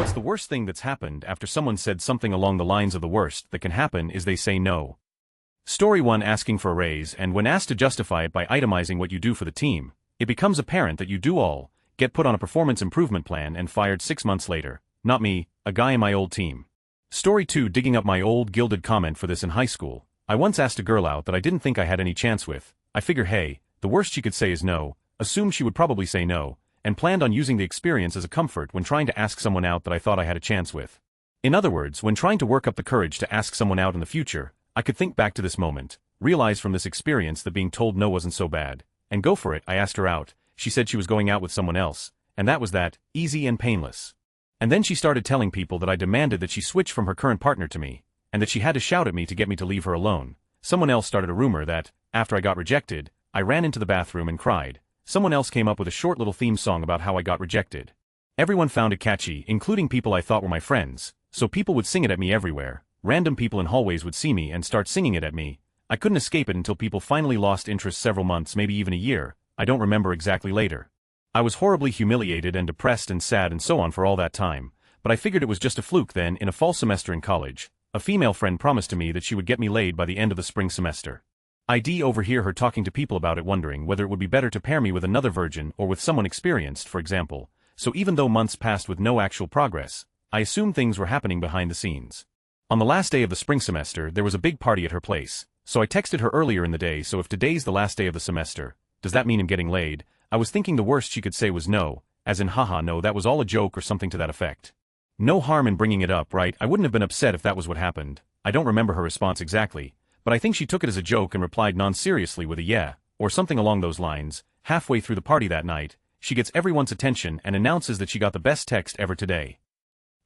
What's the worst thing that's happened after someone said something along the lines of the worst that can happen is they say no? Story 1. Asking for a raise, and when asked to justify it by itemizing what you do for the team, it becomes apparent that you do all, get put on a performance improvement plan and fired 6 months later. Not me, a guy in my old team. Story 2. Digging up my old gilded comment for this in high school. I once asked a girl out that I didn't think I had any chance with. I figure hey, the worst she could say is no, assumed she would probably say no, and planned on using the experience as a comfort when trying to ask someone out that I thought I had a chance with. In other words, when trying to work up the courage to ask someone out in the future, I could think back to this moment, realize from this experience that being told no wasn't so bad, and go for it. I asked her out, she said she was going out with someone else, and that was that, easy and painless. And then she started telling people that I demanded that she switch from her current partner to me, and that she had to shout at me to get me to leave her alone. Someone else started a rumor that, after I got rejected, I ran into the bathroom and cried. Someone else came up with a short little theme song about how I got rejected. Everyone found it catchy, including people I thought were my friends, so people would sing it at me everywhere. Random people in hallways would see me and start singing it at me. I couldn't escape it until people finally lost interest several months, maybe even a year. I don't remember exactly later. I was horribly humiliated and depressed and sad and so on for all that time, but I figured it was just a fluke. Then, in a fall semester in college, a female friend promised to me that she would get me laid by the end of the spring semester. I'd overhear her talking to people about it, wondering whether it would be better to pair me with another virgin or with someone experienced, for example. So even though months passed with no actual progress, I assumed things were happening behind the scenes. On the last day of the spring semester, there was a big party at her place, so I texted her earlier in the day. So if today's the last day of the semester, does that mean I'm getting laid? I was thinking the worst she could say was no, as in haha no, that was all a joke or something to that effect. No harm in bringing it up, right? I wouldn't have been upset if that was what happened. I don't remember her response exactly, but I think she took it as a joke and replied non-seriously with a yeah, or something along those lines. Halfway through the party that night, she gets everyone's attention and announces that she got the best text ever today.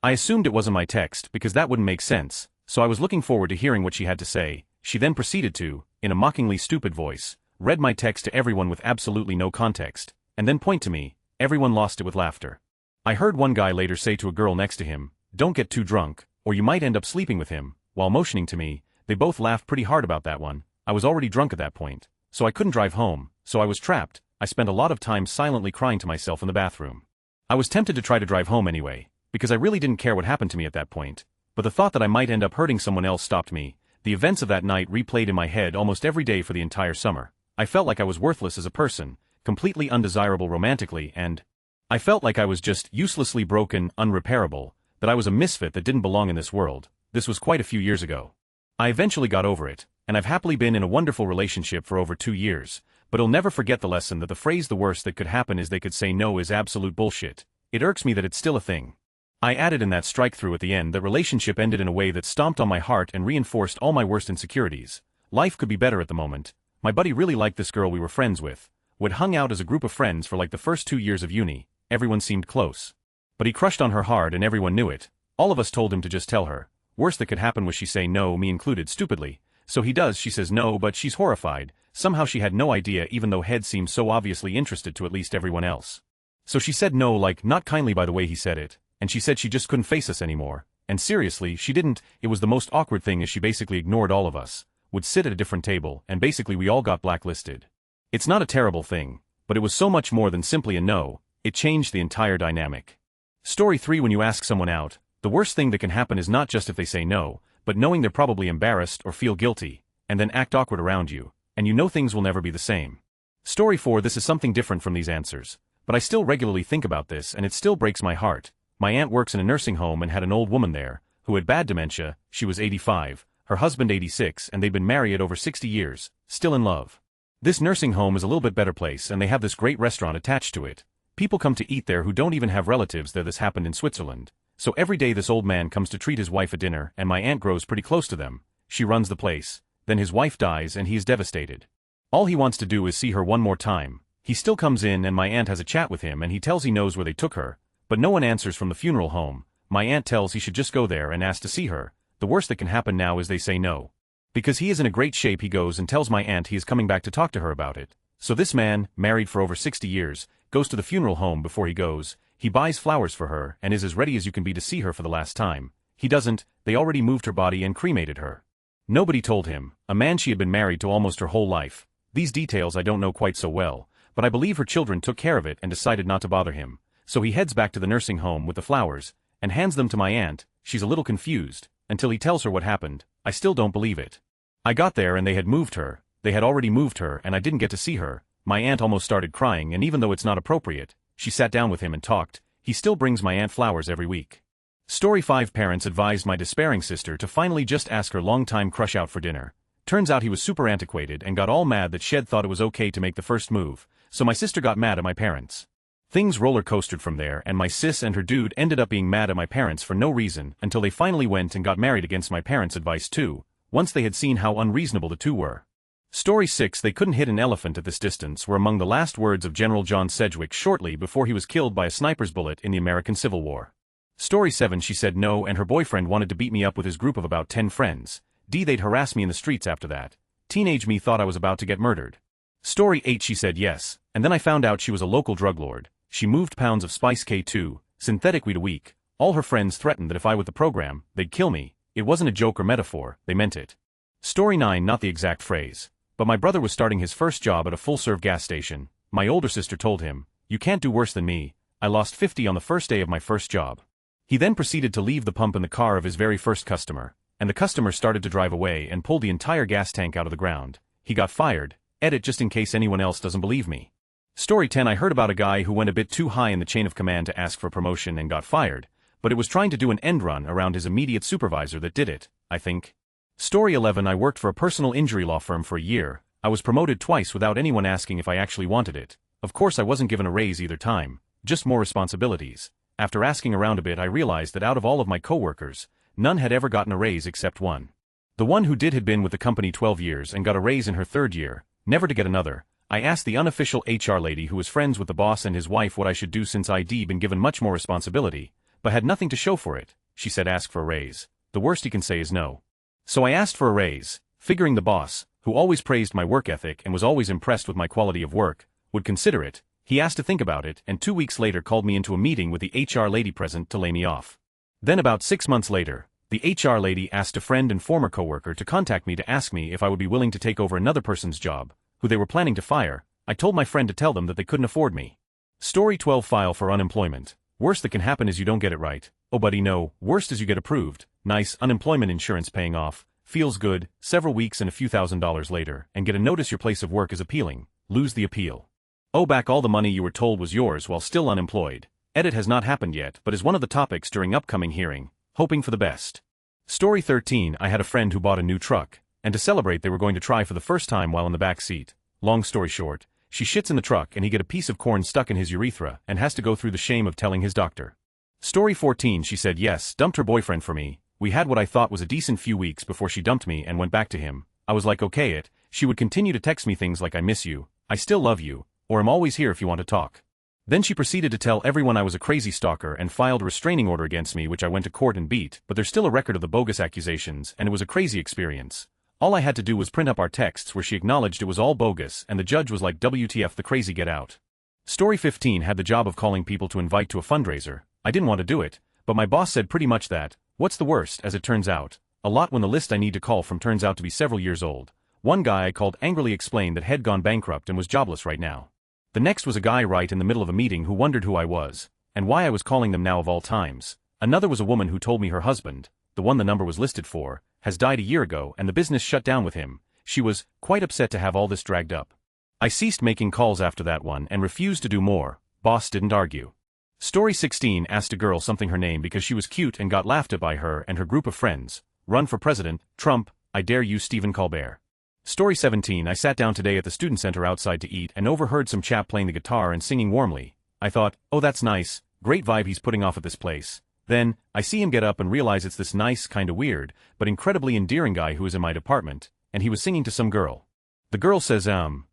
I assumed it wasn't my text because that wouldn't make sense, so I was looking forward to hearing what she had to say. She then proceeded to, in a mockingly stupid voice, read my text to everyone with absolutely no context, and then point to me. Everyone lost it with laughter. I heard one guy later say to a girl next to him, "Don't get too drunk, or you might end up sleeping with him," while motioning to me. They both laughed pretty hard about that one. I was already drunk at that point, so I couldn't drive home, so I was trapped. I spent a lot of time silently crying to myself in the bathroom. I was tempted to try to drive home anyway, because I really didn't care what happened to me at that point, but the thought that I might end up hurting someone else stopped me. The events of that night replayed in my head almost every day for the entire summer. I felt like I was worthless as a person, completely undesirable romantically, and I felt like I was just uselessly broken, unrepairable, that I was a misfit that didn't belong in this world. This was quite a few years ago. I eventually got over it, and I've happily been in a wonderful relationship for over 2 years, but I'll never forget the lesson that the phrase "the worst that could happen is they could say no" is absolute bullshit. It irks me that it's still a thing. I added in that strike through at the end that relationship ended in a way that stomped on my heart and reinforced all my worst insecurities. Life could be better at the moment. My buddy really liked this girl we were friends with. We'd hung out as a group of friends for like the first 2 years of uni. Everyone seemed close. But he crushed on her hard and everyone knew it. All of us told him to just tell her. Worst that could happen was she say no, me included, stupidly. So he does, she says no, but she's horrified. Somehow she had no idea, even though head seemed so obviously interested to at least everyone else. So she said no, like, not kindly by the way he said it, and she said she just couldn't face us anymore. And seriously, she didn't. It was the most awkward thing, as she basically ignored all of us, would sit at a different table, and basically we all got blacklisted. It's not a terrible thing, but it was so much more than simply a no. It changed the entire dynamic. Story 3. When you ask someone out, the worst thing that can happen is not just if they say no, but knowing they're probably embarrassed or feel guilty, and then act awkward around you, and you know things will never be the same. Story 4. This is something different from these answers, but I still regularly think about this and it still breaks my heart. My aunt works in a nursing home and had an old woman there, who had bad dementia. She was 85, her husband 86, and they'd been married over 60 years, still in love. This nursing home is a little bit better place and they have this great restaurant attached to it. People come to eat there who don't even have relatives there. This happened in Switzerland. So every day this old man comes to treat his wife at dinner, and my aunt grows pretty close to them. She runs the place. Then his wife dies and he is devastated. All he wants to do is see her one more time. He still comes in and my aunt has a chat with him and he tells he knows where they took her, but no one answers from the funeral home. My aunt tells he should just go there and ask to see her. The worst that can happen now is they say no. Because he is in a great shape, he goes and tells my aunt he is coming back to talk to her about it. So this man, married for over 60 years, goes to the funeral home. Before he goes, he buys flowers for her and is as ready as you can be to see her for the last time. He doesn't, they already moved her body and cremated her. Nobody told him, a man she had been married to almost her whole life. These details I don't know quite so well, but I believe her children took care of it and decided not to bother him. So he heads back to the nursing home with the flowers, and hands them to my aunt. She's a little confused, until he tells her what happened. I still don't believe it. I got there and they had moved her. They had already moved her and I didn't get to see her. My aunt almost started crying, and even though it's not appropriate, she sat down with him and talked. He still brings my aunt flowers every week. Story 5. Parents advised my despairing sister to finally just ask her longtime crush out for dinner. Turns out he was super antiquated and got all mad that Shed thought it was okay to make the first move, so my sister got mad at my parents. Things roller coastered from there, and my sis and her dude ended up being mad at my parents for no reason until they finally went and got married against my parents' advice too, once they had seen how unreasonable the two were. Story 6. They couldn't hit an elephant at this distance were among the last words of General John Sedgwick shortly before he was killed by a sniper's bullet in the American Civil War. Story 7. She said no and her boyfriend wanted to beat me up with his group of about 10 friends. They'd harass me in the streets after that. Teenage me thought I was about to get murdered. Story 8. She said yes, and then I found out she was a local drug lord. She moved pounds of Spice K2, synthetic weed a week. All her friends threatened that if I with the program, they'd kill me. It wasn't a joke or metaphor, they meant it. Story 9. Not the exact phrase, but my brother was starting his first job at a full-serve gas station. My older sister told him, "You can't do worse than me." I lost 50 on the first day of my first job. He then proceeded to leave the pump in the car of his very first customer, and the customer started to drive away and pulled the entire gas tank out of the ground. He got fired. Edit just in case anyone else doesn't believe me. Story 10. I heard about a guy who went a bit too high in the chain of command to ask for promotion and got fired, but it was trying to do an end run around his immediate supervisor that did it, I think. Story 11. I worked for a personal injury law firm for a year. I was promoted twice without anyone asking if I actually wanted it. Of course I wasn't given a raise either time, just more responsibilities. After asking around a bit I realized that out of all of my coworkers, none had ever gotten a raise except one. The one who did had been with the company 12 years and got a raise in her third year, never to get another. I asked the unofficial HR lady who was friends with the boss and his wife what I should do since I'd been given much more responsibility, but had nothing to show for it. She said ask for a raise. The worst he can say is no. So I asked for a raise, figuring the boss, who always praised my work ethic and was always impressed with my quality of work, would consider it. He asked to think about it and 2 weeks later called me into a meeting with the HR lady present to lay me off. Then about 6 months later, the HR lady asked a friend and former coworker to contact me to ask me if I would be willing to take over another person's job, who they were planning to fire. I told my friend to tell them that they couldn't afford me. Story 12. File for unemployment. Worst that can happen is you don't get it right. Oh buddy no, worst is you get approved. Nice, unemployment insurance paying off. Feels good, several weeks and a few $1,000s later, and get a notice your place of work is appealing. Lose the appeal. Owe back all the money you were told was yours while still unemployed. Edit has not happened yet but is one of the topics during upcoming hearing. Hoping for the best. Story 13. I had a friend who bought a new truck, and to celebrate they were going to try for the first time while in the back seat. Long story short, she shits in the truck and he get a piece of corn stuck in his urethra and has to go through the shame of telling his doctor. Story 14. She said yes, dumped her boyfriend for me. We had what I thought was a decent few weeks before she dumped me and went back to him. I was like okay it. She would continue to text me things like I miss you, I still love you, or I'm always here if you want to talk. Then she proceeded to tell everyone I was a crazy stalker and filed a restraining order against me which I went to court and beat, but there's still a record of the bogus accusations and it was a crazy experience. All I had to do was print up our texts where she acknowledged it was all bogus and the judge was like WTF the crazy get out. Story 15. Had the job of calling people to invite to a fundraiser. I didn't want to do it, but my boss said pretty much that. What's the worst as it turns out? A lot when the list I need to call from turns out to be several years old. One guy I called angrily explained that had gone bankrupt and was jobless right now. The next was a guy right in the middle of a meeting who wondered who I was, and why I was calling them now of all times. Another was a woman who told me her husband, the one the number was listed for, has died a year ago and the business shut down with him. She was quite upset to have all this dragged up. I ceased making calls after that one and refused to do more. Boss didn't argue. Story 16. Asked a girl something her name because she was cute and got laughed at by her and her group of friends. Run for president, Trump, I dare you Stephen Colbert. Story 17. I sat down today at the student center outside to eat and overheard some chap playing the guitar and singing warmly. I thought, oh that's nice, great vibe he's putting off at this place. Then, I see him get up and realize it's this nice, kinda weird, but incredibly endearing guy who is in my department, and he was singing to some girl. The girl says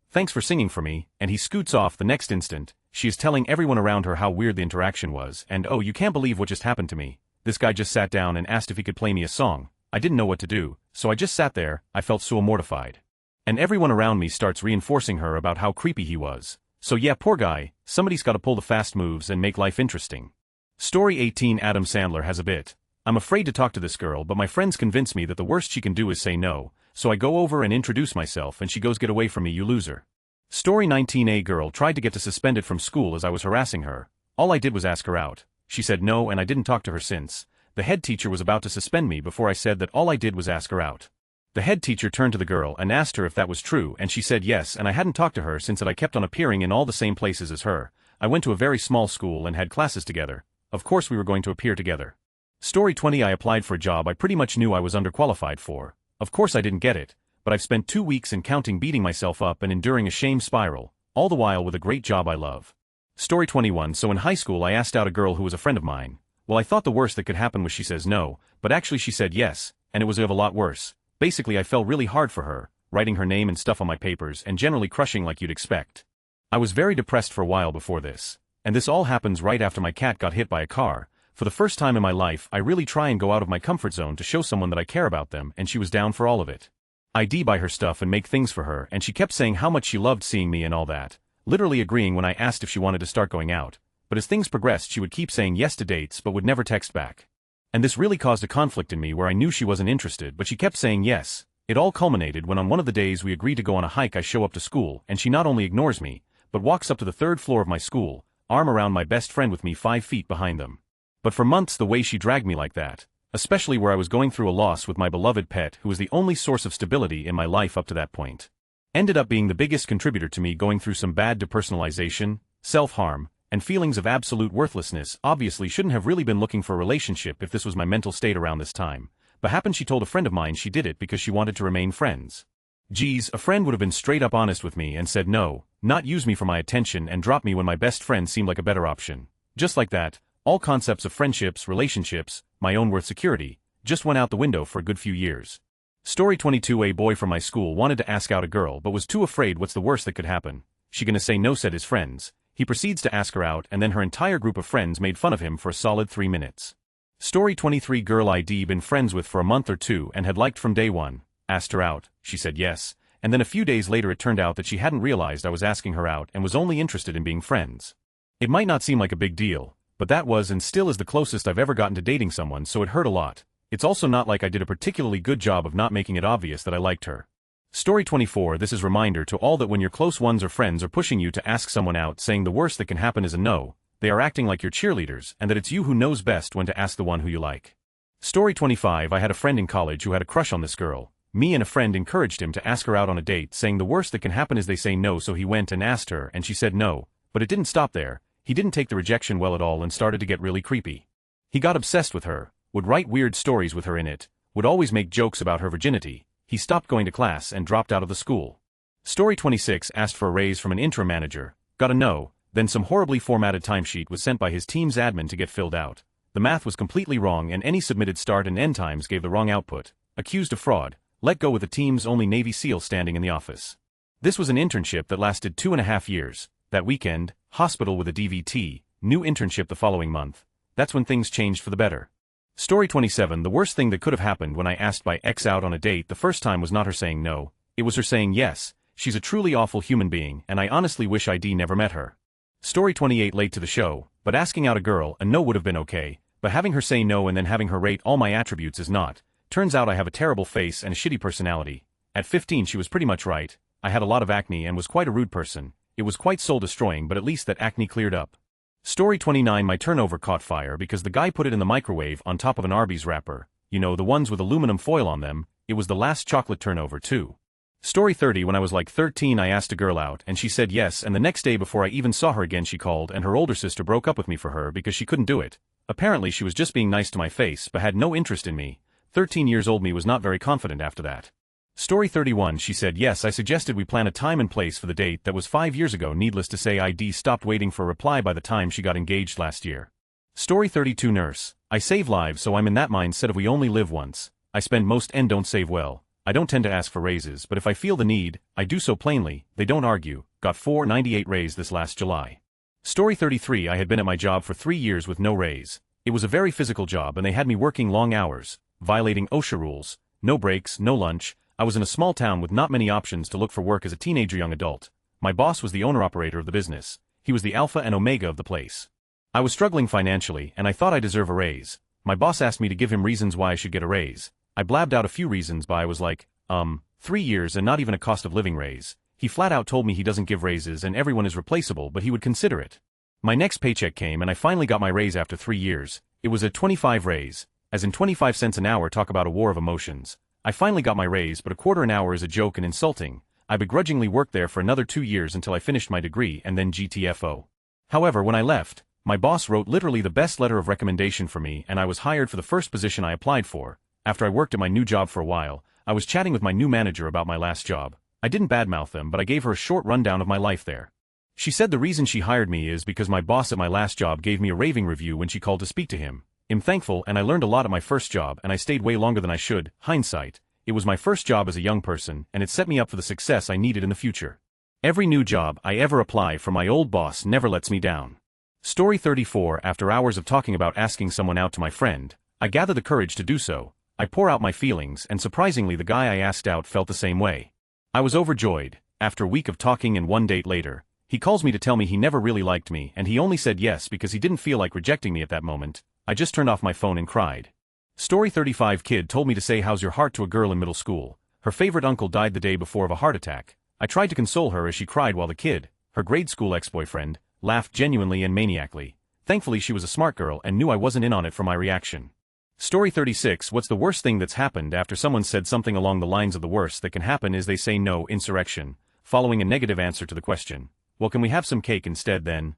thanks for singing for me, and he scoots off the next instant. She is telling everyone around her how weird the interaction was, and oh you can't believe what just happened to me. This guy just sat down and asked if he could play me a song. I didn't know what to do, so I just sat there. I felt so mortified. And everyone around me starts reinforcing her about how creepy he was. So yeah, poor guy, somebody's gotta pull the fast moves and make life interesting. Story 18. Adam Sandler has a bit. I'm afraid to talk to this girl but my friends convince me that the worst she can do is say no, so I go over and introduce myself and she goes get away from me you loser. Story 19. A girl tried to get to suspended from school as I was harassing her. All I did was ask her out. She said no and I didn't talk to her since. The head teacher was about to suspend me before I said that all I did was ask her out. The head teacher turned to the girl and asked her if that was true and she said yes and I hadn't talked to her since that I kept on appearing in all the same places as her. I went to a very small school and had classes together. Of course we were going to appear together. Story 20. I applied for a job I pretty much knew I was underqualified for. Of course I didn't get it, but I've spent 2 weeks in counting beating myself up and enduring a shame spiral, all the while with a great job I love. Story 21. So in high school I asked out a girl who was a friend of mine. Well, I thought the worst that could happen was she says no, but actually she said yes, and it was a lot worse. Basically I fell really hard for her, writing her name and stuff on my papers and generally crushing like you'd expect. I was very depressed for a while before this. And this all happens right after my cat got hit by a car. For the first time in my life I really try and go out of my comfort zone to show someone that I care about them and she was down for all of it. I'd buy her stuff and make things for her and she kept saying how much she loved seeing me and all that, literally agreeing when I asked if she wanted to start going out. But as things progressed she would keep saying yes to dates but would never text back. And this really caused a conflict in me where I knew she wasn't interested but she kept saying yes. It all culminated when on one of the days we agreed to go on a hike I show up to school and she not only ignores me, but walks up to the 3rd floor of my school, arm around my best friend with me 5 feet behind them. But for months the way she dragged me like that, especially where I was going through a loss with my beloved pet who was the only source of stability in my life up to that point, ended up being the biggest contributor to me going through some bad depersonalization, self-harm, and feelings of absolute worthlessness. Obviously shouldn't have really been looking for a relationship if this was my mental state around this time, but happened she told a friend of mine she did it because she wanted to remain friends. Geez, a friend would have been straight up honest with me and said no, not use me for my attention and drop me when my best friend seemed like a better option. Just like that, all concepts of friendships, relationships, my own worth security, just went out the window for a good few years. Story 22. A boy from my school wanted to ask out a girl but was too afraid what's the worst that could happen. She gonna say no, said his friends. He proceeds to ask her out and then her entire group of friends made fun of him for a solid 3 minutes. Story 23. Girl I'd been friends with for a month or two and had liked from day one. Asked her out, she said yes, and then a few days later it turned out that she hadn't realized I was asking her out and was only interested in being friends. It might not seem like a big deal, but that was and still is the closest I've ever gotten to dating someone, so it hurt a lot. It's also not like I did a particularly good job of not making it obvious that I liked her. Story 24. This is a reminder to all that when your close ones or friends are pushing you to ask someone out saying the worst that can happen is a no, they are acting like your cheerleaders and that it's you who knows best when to ask the one who you like. Story 25. I had a friend in college who had a crush on this girl. Me and a friend encouraged him to ask her out on a date saying the worst that can happen is they say no, so he went and asked her and she said no, but it didn't stop there. He didn't take the rejection well at all and started to get really creepy. He got obsessed with her, would write weird stories with her in it, would always make jokes about her virginity. He stopped going to class and dropped out of the school. Story 26. Asked for a raise from an interim manager, got a no, then some horribly formatted timesheet was sent by his team's admin to get filled out. The math was completely wrong and any submitted start and end times gave the wrong output. Accused of fraud, let go with the team's only Navy SEAL standing in the office. This was an internship that lasted 2.5 years. That weekend, hospital with a DVT, new internship the following month. That's when things changed for the better. Story 27. The worst thing that could have happened when I asked my ex out on a date the first time was not her saying no, it was her saying yes. She's a truly awful human being and I honestly wish I'd never met her. Story 28. Late to the show, but asking out a girl, a no would have been okay, but having her say no and then having her rate all my attributes is not. Turns out I have a terrible face and a shitty personality. At 15 she was pretty much right. I had a lot of acne and was quite a rude person. It was quite soul-destroying, but at least that acne cleared up. Story 29. My turnover caught fire because the guy put it in the microwave on top of an Arby's wrapper. You know, the ones with aluminum foil on them. It was the last chocolate turnover too. Story 30. When I was like 13 I asked a girl out and she said yes, and the next day before I even saw her again she called and her older sister broke up with me for her because she couldn't do it. Apparently she was just being nice to my face but had no interest in me. 13 years old me was not very confident after that. Story 31. She said yes. I suggested we plan a time and place for the date that was 5 years ago. Needless to say I'd stopped waiting for a reply by the time she got engaged last year. Story 32. Nurse. I save lives so I'm in that mindset of we only live once. I spend most and don't save well. I don't tend to ask for raises but if I feel the need, I do so plainly. They don't argue. Got $4.98 raise this last July. Story 33. I had been at my job for 3 years with no raise. It was a very physical job and they had me working long hours, violating OSHA rules, no breaks, no lunch. I was in a small town with not many options to look for work as a teenager young adult. My boss was the owner-operator of the business. He was the alpha and omega of the place. I was struggling financially and I thought I deserve a raise. My boss asked me to give him reasons why I should get a raise. I blabbed out a few reasons but I was like, 3 years and not even a cost of living raise. He flat out told me he doesn't give raises and everyone is replaceable but he would consider it. My next paycheck came and I finally got my raise after 3 years. It was a 25 raise, as in 25 cents an hour. Talk about a war of emotions. I finally got my raise, but a quarter an hour is a joke and insulting. I begrudgingly worked there for another 2 years until I finished my degree and then GTFO. However, when I left, my boss wrote literally the best letter of recommendation for me and I was hired for the first position I applied for. After I worked at my new job for a while, I was chatting with my new manager about my last job. I didn't badmouth them, but I gave her a short rundown of my life there. She said the reason she hired me is because my boss at my last job gave me a raving review when she called to speak to him. I'm thankful, and I learned a lot at my first job and I stayed way longer than I should. Hindsight, it was my first job as a young person and it set me up for the success I needed in the future. Every new job I ever apply for, my old boss never lets me down. Story 34. After hours of talking about asking someone out to my friend, I gather the courage to do so. I pour out my feelings and surprisingly the guy I asked out felt the same way. I was overjoyed. After a week of talking and one date later, he calls me to tell me he never really liked me and he only said yes because he didn't feel like rejecting me at that moment. I just turned off my phone and cried. Story 35. Kid told me to say how's your heart to a girl in middle school. Her favorite uncle died the day before of a heart attack. I tried to console her as she cried while the kid, her grade school ex-boyfriend, laughed genuinely and maniacally. Thankfully she was a smart girl and knew I wasn't in on it for my reaction. Story 36. What's the worst thing that's happened after someone said something along the lines of the worst that can happen is they say no? Insurrection, following a negative answer to the question. Well, can we have some cake instead then?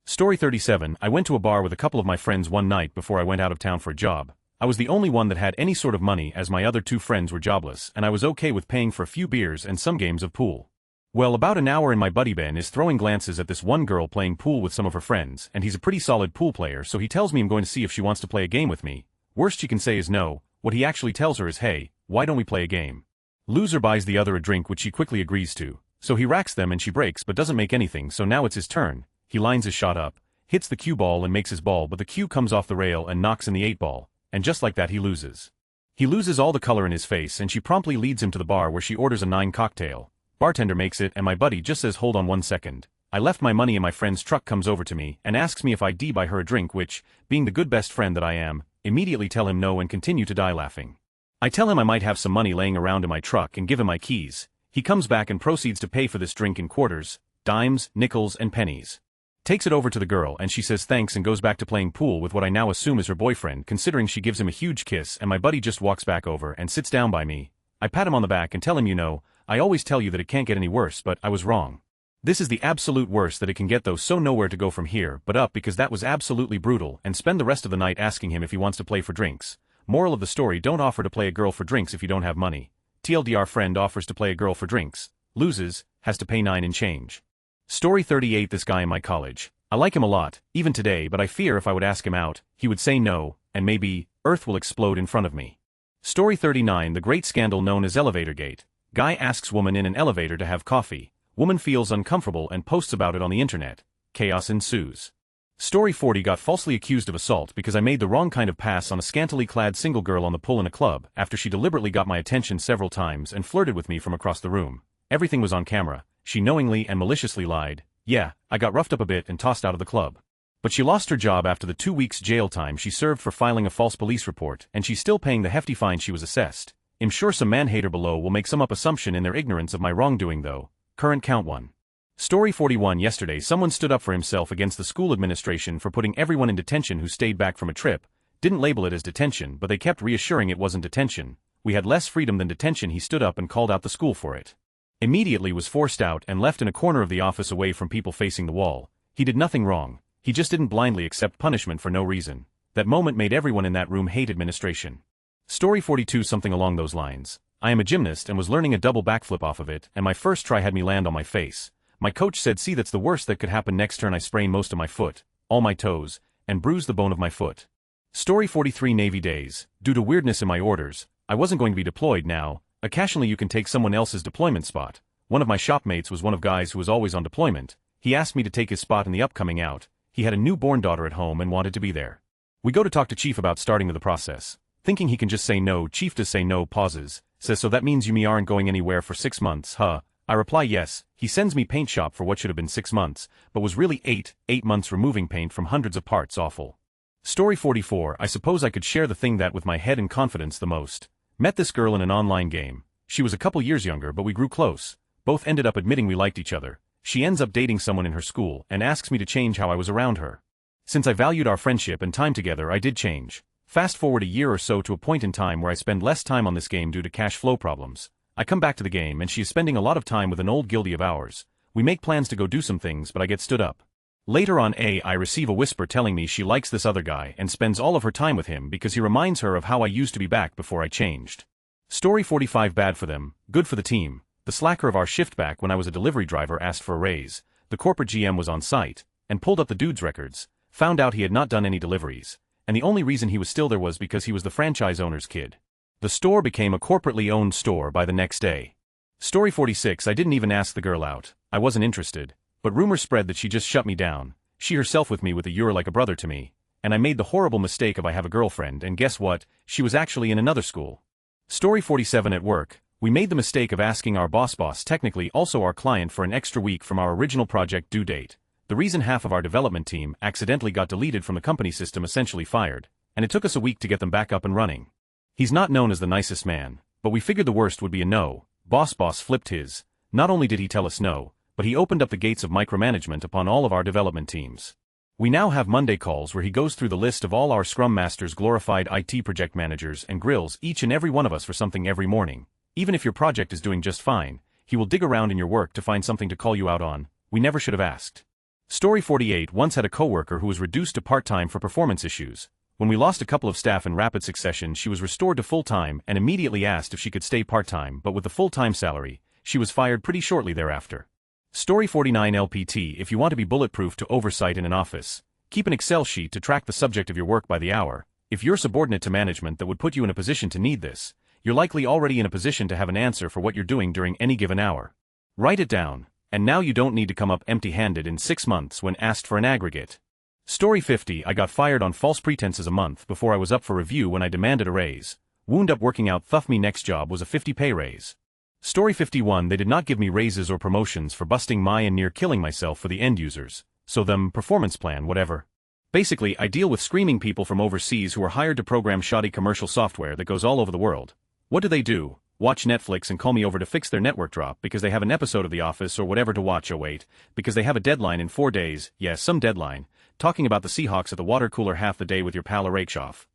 Story 37. I went to a bar with a couple of my friends one night before I went out of town for a job. I was the only one that had any sort of money as my other 2 friends were jobless and I was okay with paying for a few beers and some games of pool. Well, about an hour in my buddy Ben is throwing glances at this one girl playing pool with some of her friends and he's a pretty solid pool player, so he tells me I'm going to see if she wants to play a game with me. Worst she can say is no. What he actually tells her is, hey, why don't we play a game? Loser buys the other a drink which she quickly agrees to. So he racks them and she breaks but doesn't make anything, so now it's his turn. He lines his shot up, hits the cue ball and makes his ball, but the cue comes off the rail and knocks in the 8 ball, and just like that he loses. He loses all the color in his face and she promptly leads him to the bar where she orders a 9 cocktail. Bartender makes it and my buddy just says hold on 1 second. I left my money and my friend's truck comes over to me and asks me if I'd buy her a drink, which, being the good best friend that I am, immediately tell him no and continue to die laughing. I tell him I might have some money laying around in my truck and give him my keys. He comes back and proceeds to pay for this drink in quarters, dimes, nickels and pennies. Takes it over to the girl and she says thanks and goes back to playing pool with what I now assume is her boyfriend, considering she gives him a huge kiss, and my buddy just walks back over and sits down by me. I pat him on the back and tell him, you know, I always tell you that it can't get any worse, but I was wrong. This is the absolute worst that it can get though, so nowhere to go from here but up because that was absolutely brutal, and spend the rest of the night asking him if he wants to play for drinks. Moral of the story: don't offer to play a girl for drinks if you don't have money. TLDR: friend offers to play a girl for drinks, loses, has to pay 9 and change. Story 38. This guy in my college. I like him a lot, even today, but I fear if I would ask him out, he would say no, and maybe, Earth will explode in front of me. Story 39. The great scandal known as Elevator Gate. Guy asks woman in an elevator to have coffee. Woman feels uncomfortable and posts about it on the internet. Chaos ensues. Story 40. Got falsely accused of assault because I made the wrong kind of pass on a scantily clad single girl on the pull in a club after she deliberately got my attention several times and flirted with me from across the room. Everything was on camera. She knowingly and maliciously lied. Yeah, I got roughed up a bit and tossed out of the club. But she lost her job after the 2 weeks jail time she served for filing a false police report, and she's still paying the hefty fine she was assessed. I'm sure some man-hater below will make some up assumption in their ignorance of my wrongdoing though. Current count 1. Story 41. Yesterday someone stood up for himself against the school administration for putting everyone in detention who stayed back from a trip. Didn't label it as detention, but they kept reassuring it wasn't detention. We had less freedom than detention. He stood up and called out the school for it. Immediately was forced out and left in a corner of the office away from people facing the wall. He did nothing wrong. He just didn't blindly accept punishment for no reason. That moment made everyone in that room hate administration. Story 42. Something along those lines. I am a gymnast and was learning a double backflip off of it, and my first try had me land on my face. My coach said, see, that's the worst that could happen. Next turn I sprained most of my foot, all my toes, and bruised the bone of my foot. Story 43. Navy days. Due to weirdness in my orders, I wasn't going to be deployed now. Occasionally you can take someone else's deployment spot. One of my shopmates was one of guys who was always on deployment. He asked me to take his spot in the upcoming out. He had a newborn daughter at home and wanted to be there. We go to talk to Chief about starting the process. Thinking he can just say no, Chief does say no, pauses, says, so that means you me aren't going anywhere for 6 months, huh? I reply yes. He sends me paint shop for what should have been 6 months, but was really 8 months removing paint from hundreds of parts. Awful. Story 44. I suppose I could share the thing that with my head and confidence the most. Met this girl in an online game. She was a couple years younger, but we grew close. Both ended up admitting we liked each other. she ends up dating someone in her school and asks me to change how I was around her. Since I valued our friendship and time together, I did change. Fast forward a year or so to a point in time where I spend less time on this game due to cash flow problems. I come back to the game and she is spending a lot of time with an old guildie of ours. We make plans to go do some things, but I get stood up. Later on I receive a whisper telling me she likes this other guy and spends all of her time with him because he reminds her of how I used to be back before I changed. Story 45. Bad for them, good for the team. The slacker of our shift back when I was a delivery driver asked for a raise. The corporate GM was on site and pulled up the dude's records, found out he had not done any deliveries, and the only reason he was still there was because he was the franchise owner's kid. The store became a corporately owned store by the next day. Story 46. I didn't even ask the girl out. I wasn't interested. But rumors spread that she just shut me down, she herself with me with a "you're like a brother to me," and I made the horrible mistake of I have a girlfriend, and guess what, she was actually in another school. Story 47. At work, we made the mistake of asking our boss, technically also our client, for an extra week from our original project due date. The reason half of our development team accidentally got deleted from the company system, essentially fired, and it took us a week to get them back up and running. He's not known as the nicest man, but we figured the worst would be a no. Boss flipped his. Not only did he tell us no, but he opened up the gates of micromanagement upon all of our development teams. We now have Monday calls where he goes through the list of all our Scrum Masters, glorified IT project managers, and grills each and every one of us for something every morning. Even if your project is doing just fine, he will dig around in your work to find something to call you out on. We never should have asked. Story 48. Once had a coworker who was reduced to part-time for performance issues. When we lost a couple of staff in rapid succession, she was restored to full-time and immediately asked if she could stay part-time, but with the full-time salary, she was fired pretty shortly thereafter. Story 49. LPT. If you want to be bulletproof to oversight in an office, keep an Excel sheet to track the subject of your work by the hour. If you're subordinate to management that would put you in a position to need this, you're likely already in a position to have an answer for what you're doing during any given hour. Write it down, and now you don't need to come up empty-handed in 6 months when asked for an aggregate. Story 50. I got fired on false pretenses a month before I was up for review when I demanded a raise. Wound up working out. Thuff me. Next job was a 50 pay raise. Story 51. They did not give me raises or promotions for busting my and near killing myself for the end users. So them, performance plan, whatever. Basically, I deal with screaming people from overseas who are hired to program shoddy commercial software that goes all over the world. What do? Watch Netflix and call me over to fix their network drop because they have an episode of The Office or whatever to watch. Oh wait, because they have a deadline in 4 days, yes, some deadline, talking about the Seahawks at the water cooler half the day with your pal Arakshoff.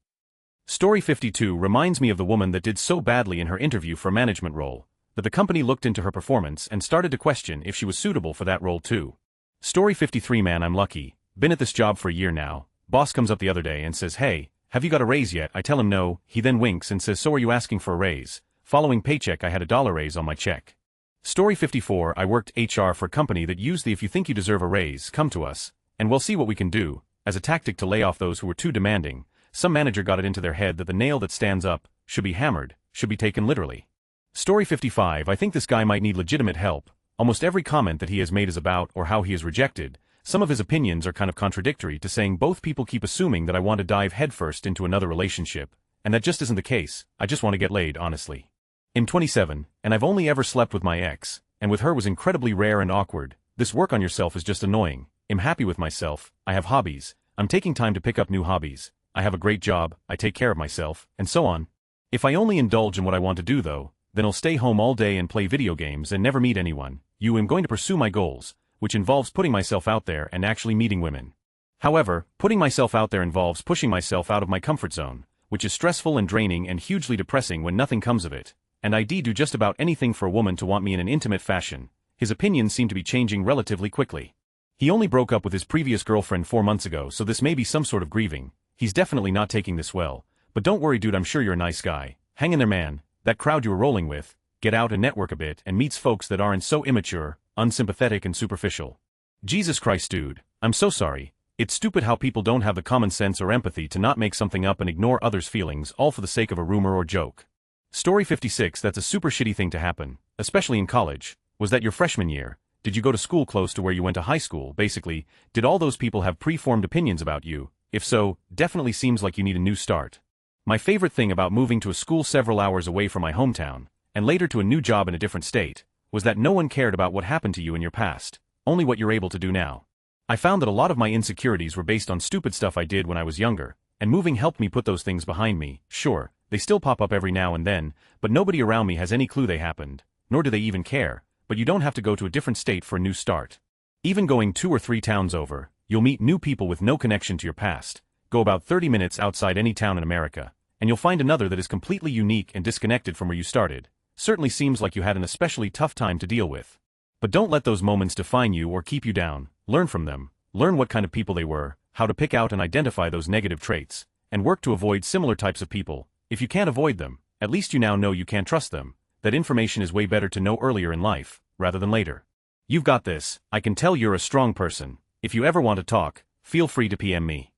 Story 52 reminds me of the woman that did so badly in her interview for a management role, that the company looked into her performance and started to question if she was suitable for that role too. Story 53. Man, I'm lucky, been at this job for a year now. Boss comes up the other day and says, "Hey, have you got a raise yet?" I tell him no. He then winks and says, "So are you asking for a raise?" Following paycheck, I had a $1 raise on my check. Story 54. I worked HR for a company that used the "if you think you deserve a raise, come to us, and we'll see what we can do" as a tactic to lay off those who were too demanding. Some manager got it into their head that the nail that stands up should be hammered, should be taken literally. Story 55. I think this guy might need legitimate help. Almost every comment that he has made is about or how he is rejected. Some of his opinions are kind of contradictory to saying both people keep assuming that I want to dive headfirst into another relationship, and that just isn't the case. I just want to get laid, honestly. I'm 27, and I've only ever slept with my ex, and with her was incredibly rare and awkward. This work on yourself is just annoying. I'm happy with myself, I have hobbies, I'm taking time to pick up new hobbies, I have a great job, I take care of myself, and so on. If I only indulge in what I want to do though, then I'll stay home all day and play video games and never meet anyone. I'm going to pursue my goals, which involves putting myself out there and actually meeting women. However, putting myself out there involves pushing myself out of my comfort zone, which is stressful and draining and hugely depressing when nothing comes of it. And I'd do just about anything for a woman to want me in an intimate fashion. His opinions seem to be changing relatively quickly. He only broke up with his previous girlfriend 4 months ago, so this may be some sort of grieving. He's definitely not taking this well. But don't worry dude, I'm sure you're a nice guy. Hang in there man, that crowd you were rolling with, get out and network a bit and meets folks that aren't so immature, unsympathetic and superficial. Jesus Christ dude, I'm so sorry. It's stupid how people don't have the common sense or empathy to not make something up and ignore others' feelings all for the sake of a rumor or joke. Story 56. That's a super shitty thing to happen, especially in college. Was that your freshman year? Did you go to school close to where you went to high school? Basically, did all those people have preformed opinions about you? If so, definitely seems like you need a new start. My favorite thing about moving to a school several hours away from my hometown, and later to a new job in a different state, was that no one cared about what happened to you in your past, only what you're able to do now. I found that a lot of my insecurities were based on stupid stuff I did when I was younger, and moving helped me put those things behind me. Sure, they still pop up every now and then, but nobody around me has any clue they happened, nor do they even care, but you don't have to go to a different state for a new start. Even going 2 or 3 towns over, you'll meet new people with no connection to your past. Go about 30 minutes outside any town in America, and you'll find another that is completely unique and disconnected from where you started. Certainly seems like you had an especially tough time to deal with. But don't let those moments define you or keep you down. Learn from them. Learn what kind of people they were, how to pick out and identify those negative traits, and work to avoid similar types of people. If you can't avoid them, at least you now know you can't trust them. That information is way better to know earlier in life, rather than later. You've got this. I can tell you're a strong person. If you ever want to talk, feel free to PM me.